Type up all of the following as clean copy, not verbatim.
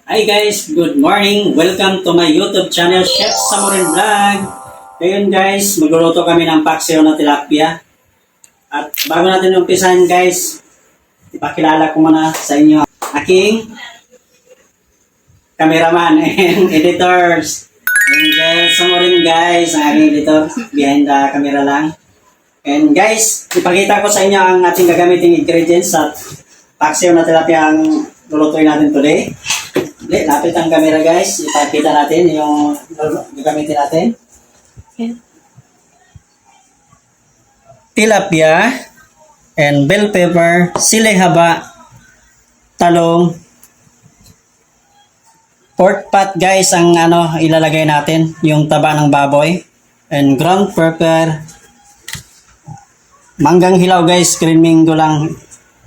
Hi guys, good morning. Welcome to my YouTube channel, Chef Samurin Vlog. Ngayon guys, magluluto kami ng paksiw na tilapia. At bago natin umpisahan guys, ipakilala ko muna sa inyo aking cameraman and editors. And guys, Samurin guys, ang aking editor, behind the camera lang. And guys, ipakita ko sa inyo ang ating gagamiting ingredients at paksiw na tilapia ang lulutuin natin today. Lapit ang camera guys. Ipakita natin yung gagamitin natin. Tilapia and bell pepper, sili haba, talong, pork fat guys ang ilalagay natin, yung taba ng baboy, and ground pepper, manggang hilaw guys, green mango lang.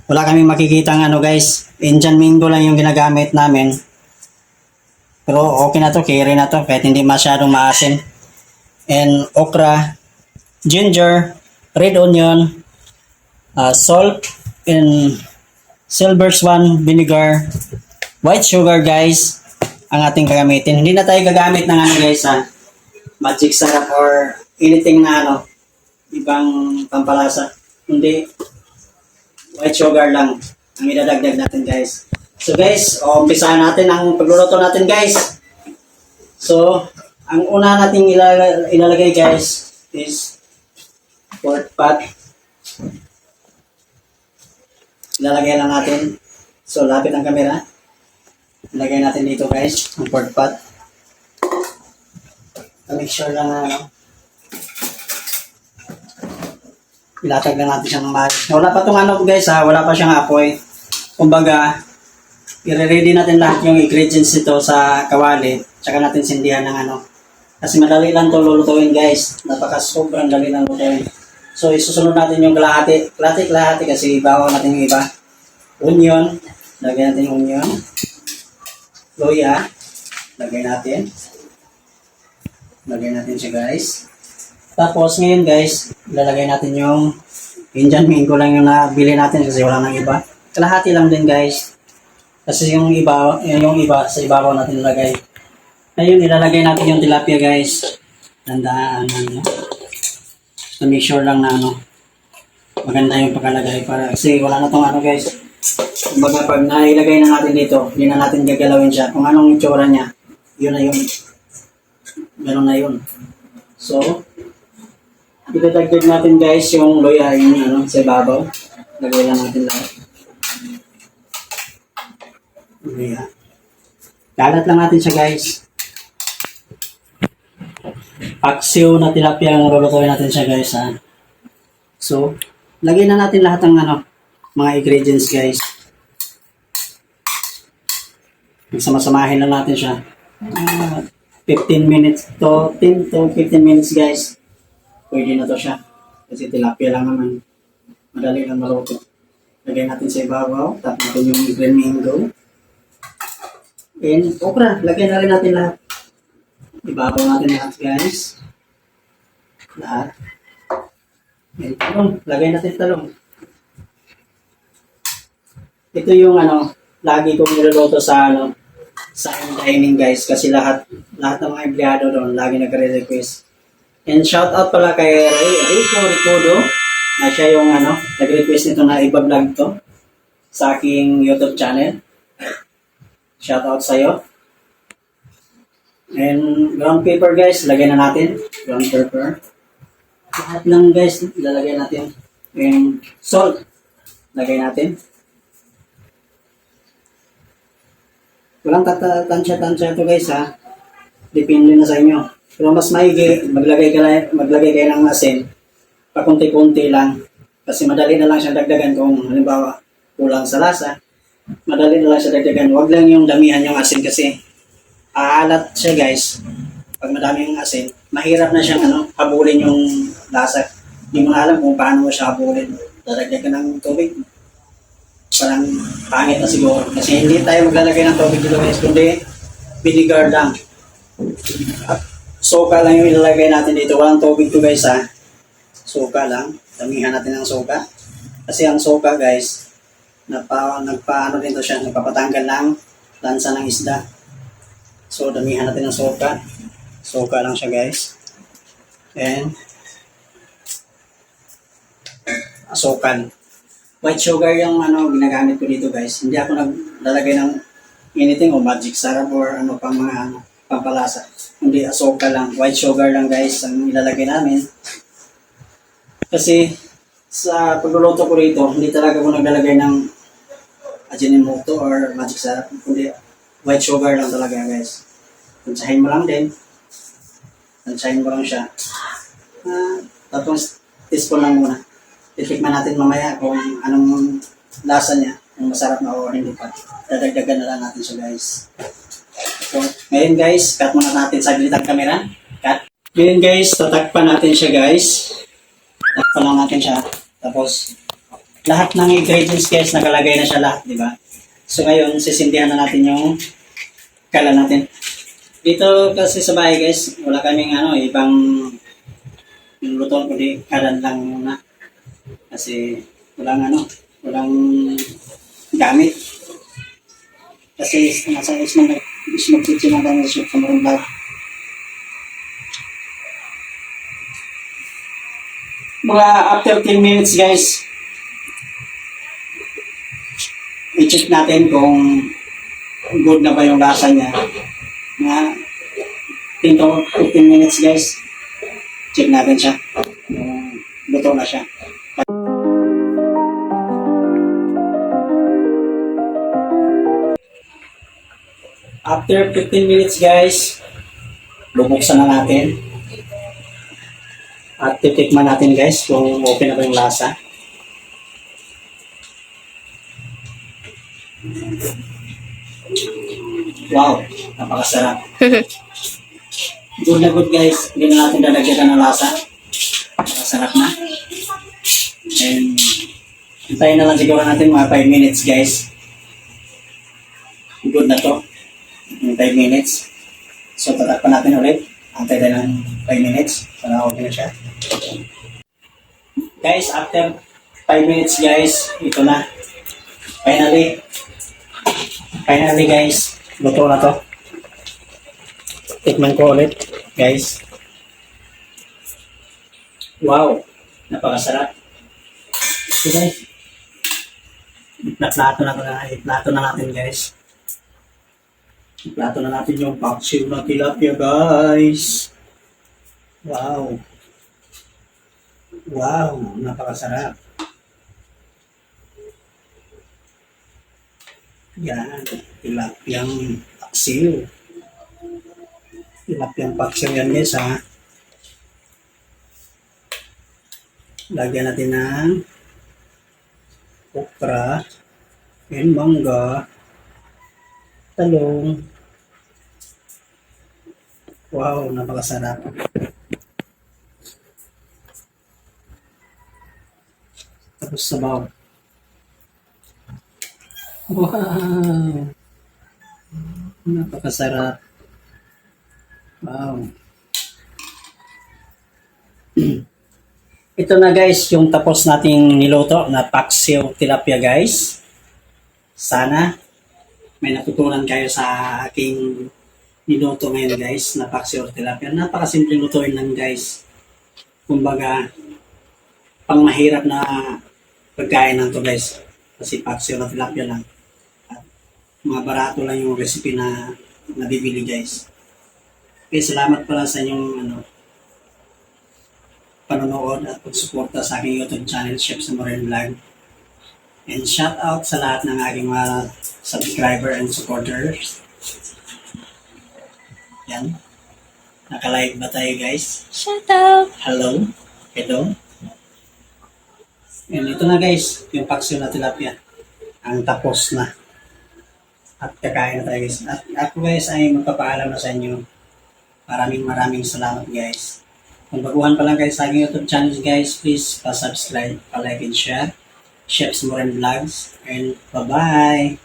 Wala kaming makikitang guys, Indian mango lang yung ginagamit namin. Pero okay na to, carry na to, kahit hindi masyadong maasim. And okra, ginger, red onion, salt, and silver swan vinegar, white sugar guys, ang ating gagamitin. Hindi na tayo gagamit ng guys magic syrup or anything na ibang pampalasa. Hindi, white sugar lang ang idadagdag natin guys. So guys, umpisahan natin ang pagluluto natin guys. So, ang una nating ilalagay guys is pork fat. Ilalagay lang natin. So, lapit ang camera. Ilagay natin dito guys, ang pork fat. Make sure lang na ilatag lang natin siya ng maayos. Wala pa itong guys wala pa siyang apoy. Kumbaga, i-ready natin lahat yung ingredients nito sa kawali, tsaka natin sindihan ng kasi madali lang ito lulutuin guys, sobrang dali lang lulutuin. So isusunod natin yung kalahati kasi bawa natin yung iba. Onion, lagay natin yung onion. Luya, lagay natin siya guys. Tapos ngayon guys, ilalagay natin yung Indian mango lang yung nabili natin kasi wala nang iba. Kalahati lang din guys. Kasi yung iba sa ibabaw natin ilagay. Ngayon, ilalagay natin yung tilapia guys. Tandaan na make sure lang na maganda yung pagkalagay para kasi wala na tong guys. Kumbaga pag nailagay na natin dito, hindi na natin gagalawin siya. Kung anong itsura niya, yun na yun. Meron na yun. So, idadagdag natin guys yung loya yung sa ibabaw. Lagay lang natin lahat. Yeah. Kalat lang natin siya guys. Paksiw na tilapia ang lulutuin natin siya guys So, lagyan na natin lahat ng mga ingredients guys. Sama-samahin lang natin siya. 15 minutes to 10 to 15 minutes guys. Pwede na to siya. Kasi tilapia lang naman. Madali lang maluto. Lagyan natin sa ibabaw. Tap natin yung green mango. And okra, lagyan na rin natin lahat. Ibabaw natin lahat guys. Lahat. And talong, lagay natin talong. Ito yung lagi kong niluluto sa sa dining guys kasi lahat ng mga empleyado doon lagi nagre-request. And shout out pala kay Rico Ricodo na siya yung nag-request nito na iba-vlog to sa aking YouTube channel. Shout out sa'yo. And ground pepper guys, lagay na natin. Ground pepper. Lahat lang guys, ilalagay natin. And salt, lagay natin. Walang tansya-tansya ito guys Depende na sa inyo. Pero mas maigi, maglagay kayo ng asin. Pakunti-kunti lang. Kasi madali na lang siya dagdagan kung halimbawa kulang sa lasa. Madali na lang siya dagdagan. Huwag lang yung damihan yung asin kasi aalat siya guys. Pag madami yung asin, mahirap na siyang habulin yung lasa. Hindi mo na alam kung paano mo siya habulin. Dadagdag ka ng tubig. Parang pangit na siguro. Kasi hindi tayo maglalagay ng tubig dito guys, kundi vinegar lang. Soka lang yung ilalagay natin dito. Walang tubig to guys Soka lang. Damihan natin ng soka. Kasi ang soka guys, nagpaano din to siya, nagpapatanggal ng lansa ng isda. So, damihan natin ng suka. Suka lang siya, guys. And, asukal. White sugar yung ginagamit ko dito, guys. Hindi ako naglalagay ng anything o magic syrup or pang mga pampalasa. Hindi, asukal lang. White sugar lang, guys, ang ilalagay namin. Kasi, sa pagluluto ko rito, hindi talaga ako naglalagay ng Ajinomoto or magic syrup. Kundi, white sugar lang talaga, guys. Tansahin mo lang din. Tansahin mo lang siya. Tapos, teaspoon lang muna. Titikman natin mamaya kung anong lasa niya. Kung masarap na o hindi pa. Dadagdagan na lang natin siya, guys. So, ngayon, guys, cut muna natin saglit ang camera. Cut. Ngayon, guys, tatakpan natin siya, guys. Takpan lang natin siya. Tapos, lahat ng ingredients, guys, nakalagay na siya lahat, di ba? So, ngayon, sisindihan na natin yung kala natin. Dito kasi sa bahay, guys, wala kaming ibang luto, kundi kalan lang muna. Kasi walang gamit. Kasi nasa ismag-kitchen lang kami sa Cameron Vlog. Mga after 10 minutes, guys, i-check natin kung good na ba yung lasa niya. Mga 10 to 15 minutes, guys. Check natin siya. Luto na siya. After 15 minutes, guys, bubuksan na natin. At titikman natin, guys, kung okay na ba yung lasa. Wow, napakasarap. Good na good, guys. Hindi na natin dadagdagan ng lasa. Napakasarap na. And hintayin na lang siguro natin mga 5 minutes, guys. Good na to. 5 minutes. So, tatakpan natin ulit. Antay tayo ng 5 minutes para okay na siya. Guys, after 5 minutes, guys, ito na. Finally, guys, luto na to. Tikman ko ulit, guys. Wow, napakasarap. So, guys, iplato na natin, guys. Plato na natin yung paksiw na tilapia, guys. Wow. Wow, napakasarap. Yan, tilapiyang paksiw. Tilapiyang paksiw yan, guys, ha. Lagyan natin ng okra and mangga, talong. Wow, napakasarap. Tapos sabaw. Wow. Napakasarap. Wow. Ito na, guys, yung tapos nating niluto na paksiw tilapia, guys. Sana may natutunan kayo sa aking niluto ngayon, guys, na paksiw tilapia. Napakasimple lutuin lang, guys. Kumbaga, pang mahirap na pagkain lang to, guys. Kasi paksiw na tilapia lang. At mga barato lang yung recipe na nabibili, guys. Okay, salamat pala sa inyong panonood at pagsuporta sa aking YouTube channel, Chef Samurai Vlog. And shout out sa lahat ng aking mga subscriber and supporters. Yan. Naka-live ba tayo, guys? Shout out! Hello. Hello. And ito na, guys, yung paksiw na tilapia. Ang tapos na. At kakain na tayo, guys. At ako, guys, ay magpapaalam na sa inyo. Maraming salamat, guys. Kung baguhan pa lang kayo sa aking YouTube channel, guys, please pa-subscribe, pa-like and share. Chef Samurai Vlogs. And bye-bye!